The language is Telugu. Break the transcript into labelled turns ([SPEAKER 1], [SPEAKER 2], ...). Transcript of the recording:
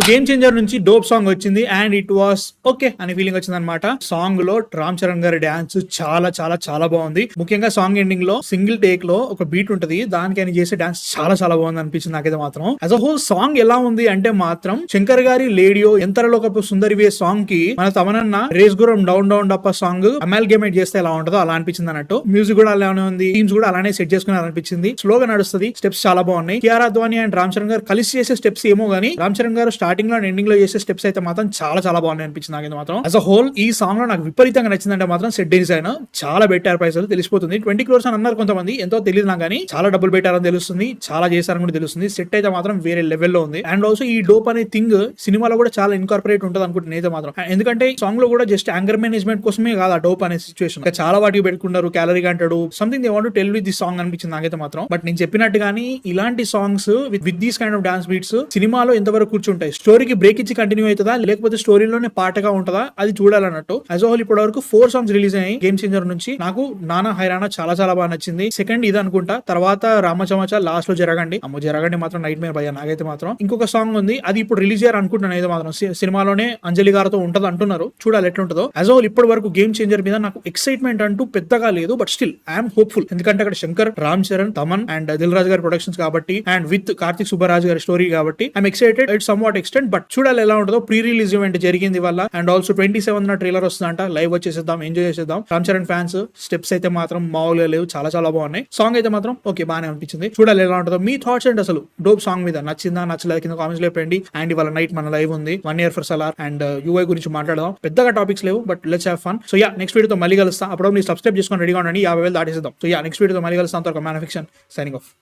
[SPEAKER 1] గేమ్ చేంజర్ నుంచి డోప్ సాంగ్ వచ్చింది అండ్ ఇట్ వాస్ ఓకే అనే ఫీలింగ్ వచ్చింది అనమాట. సాంగ్ లో రామ్ చరణ్ గారి డాన్స్ చాలా చాలా చాలా బాగుంది. ముఖ్యంగా సాంగ్ ఎండింగ్ లో సింగిల్ టేక్ లో ఒక బీట్ ఉంటది, దానికి ఆయన చేసే డాన్స్ చాలా చాలా బాగుంది అనిపించింది నాకైతే మాత్రం. యాజ్ అ హోల్ సాంగ్ ఎలా ఉంది అంటే మాత్రం శంకర్ గారి లేడియో ఎంతలో ఒక సుందరివే సాంగ్ కి మన తమనన్న రేస్ గురం డౌన్ డౌన్ డప్ప సాంగ్ అమాల్గమేట్ చేస్తే ఎలా ఉంటుందో అలా అనిపించింది అన్నట్టు. మ్యూజిక్ కూడా అలానే ఉంది, థీమ్స్ కూడా అలానే సెట్ చేసుకున్నారు అనిపించింది. స్లోగా నడుస్తుంది, స్టెప్స్ చాలా బాగున్నాయి. కియారా అద్వానీ అండ్ రామ్ చరణ్ గారు కలిసి చేసే స్టెప్స్ ఏమో గానీ రామ్ చరణ్ గారు స్టార్టింగ్ లో ఎండింగ్ లో చేసే స్టెప్స్ అయితే మాత్రం చాలా చాలా బాగున్నాయి అనిపించింది నాకైతే మాత్రం. యాజ్ అ హోల్ ఈ సాంగ్ లో నాకు విపరీతంగా నచ్చిందంటే మాత్రం సెట్ డిజైన్ చాలా బెటర్ పైసలు తెలిసిపోతుంది. 20 crores అని అన్నారు కొంతమంది, ఎంతో తెలియదు నాకు కానీ చాలా డబ్బులు పెట్టారని తెలుస్తుంది, చాలా చేశారని కూడా తెలుస్తుంది. సెట్ అయితే మాత్రం వేరే లెవెల్లో ఉంది. అండ్ ఆల్సో ఈ డోప్ అనే థింగ్ సినిమాలో కూడా చాలా ఇన్కార్పొరేట్ ఉంటుంది అనుకుంటున్నా అయితే మాత్రం. ఎందుకంటే సాంగ్ లో కూడా జస్ట్ యాంగర్ మేనేజ్మెంట్ కోసమే కాదు ఆ డోప్ అనే సిచువేషన్, చాలా వాటికి పెట్టుకున్నారు. క్యాలరీ అంటాడు, something they want to tell with the song అనిపించింది నాకైతే మాత్రం. బట్ నేను చెప్పినట్టుగాని ఇలాంటి songs with these kind of dance beats సినిమాలో ఎంతవరకు కూర్చుంటాయి, స్టోరీకి బ్రేక్ ఇచ్చి కంటిన్యూ అవుతుందా లేకపోతే స్టోరీలోనే పాటగా ఉంటుందా అది చూడాలన్నట్టు. యాజ్ హోల్ ఇప్పటి వరకు 4 songs రిలీజ్ అయ్యాయి గేమ్ చేంజర్ నుంచి. నాకు నానా హైరానా చాలా చాలా బాగా నచ్చింది. సెకండ్ ఇది అనుకుంటా, తర్వాత రామచమచ, లాస్ట్ లో జరగండి జరగండి మాత్రం నైట్ మేర్ భయ్యా నాకైతే మాత్రం. ఇంకొక సాంగ్ ఉంది, అది ఇప్పుడు రిలీజ్ అయ్యారు అనుకుంటున్నాను అయితే మాత్రం. సినిమాలోనే అంజలి గారితో ఉంటది అంటున్నారు, చూడాలి ఎట్లుంటుందో. యాజ్ హోల్ ఇప్పటి వరకు గేమ్ చేంజర్ మీద నాకు ఎక్సైట్మెంట్ అంటూ పెద్దగా లేదు, బట్ స్టిల్ ఐఎమ్ హోప్ఫుల్. ఎందుకంటే అక్కడ శంకర్, రామ్ చరణ్, తమన్ అండ్ దిల్ రాజు గారి ప్రొడక్షన్స్ కాబట్టి అండ్ విత్ కార్తిక్ సుబ్బరాజ్ గారి స్టోరీ కాబట్టి I'm excited it some what extent. But చూడాలి ఎలా ఉంటుందో. ప్రీ రిలీజ్ ఈవెంట్ జరిగింది వల్ల అండ్ ఆల్సో 27 ట్రైలర్ వస్తుందంట, లైవ్ వచ్చేసేద్దాం, ఎంజాయ్ చేసేద్దాం. రామ్ చరణ్ ఫ్యాన్స్ స్టెప్స్ అయితే మాత్రం మామూలుగా లేవు, చాలా చాలా బాగున్నాయి. సాంగ్ అయితే మాత్రం ఓకే బాగానే అనిపించింది. చూడాలి ఎలా ఉంటుందో. మీ థాట్స్ ఏంటి అసలు డోప్ సాంగ్ మీద? నచ్చిందా నచ్చలేదు కింద కామెంట్స్ లో చెప్పండి. అండ్ ఇవాళ నైట్ మన లైవ్ ఉంది 1 year for Salaar and UI గురించి మాట్లాడదాం. పెద్దగా టాపిక్స్ లేవు but let's have fun. So yeah next వీడియోతో మళ్ళీ కలుస్తాం. అప్పుడు మీరు సబ్స్క్రైబ్ చేసుకొని రెడీగా ఉండండి, 50,000 దాటేసేద్దాం. సో యా నెక్స్ట్ వీడియోతో మళ్ళీ కలుస్తాం. Man of fiction signing off.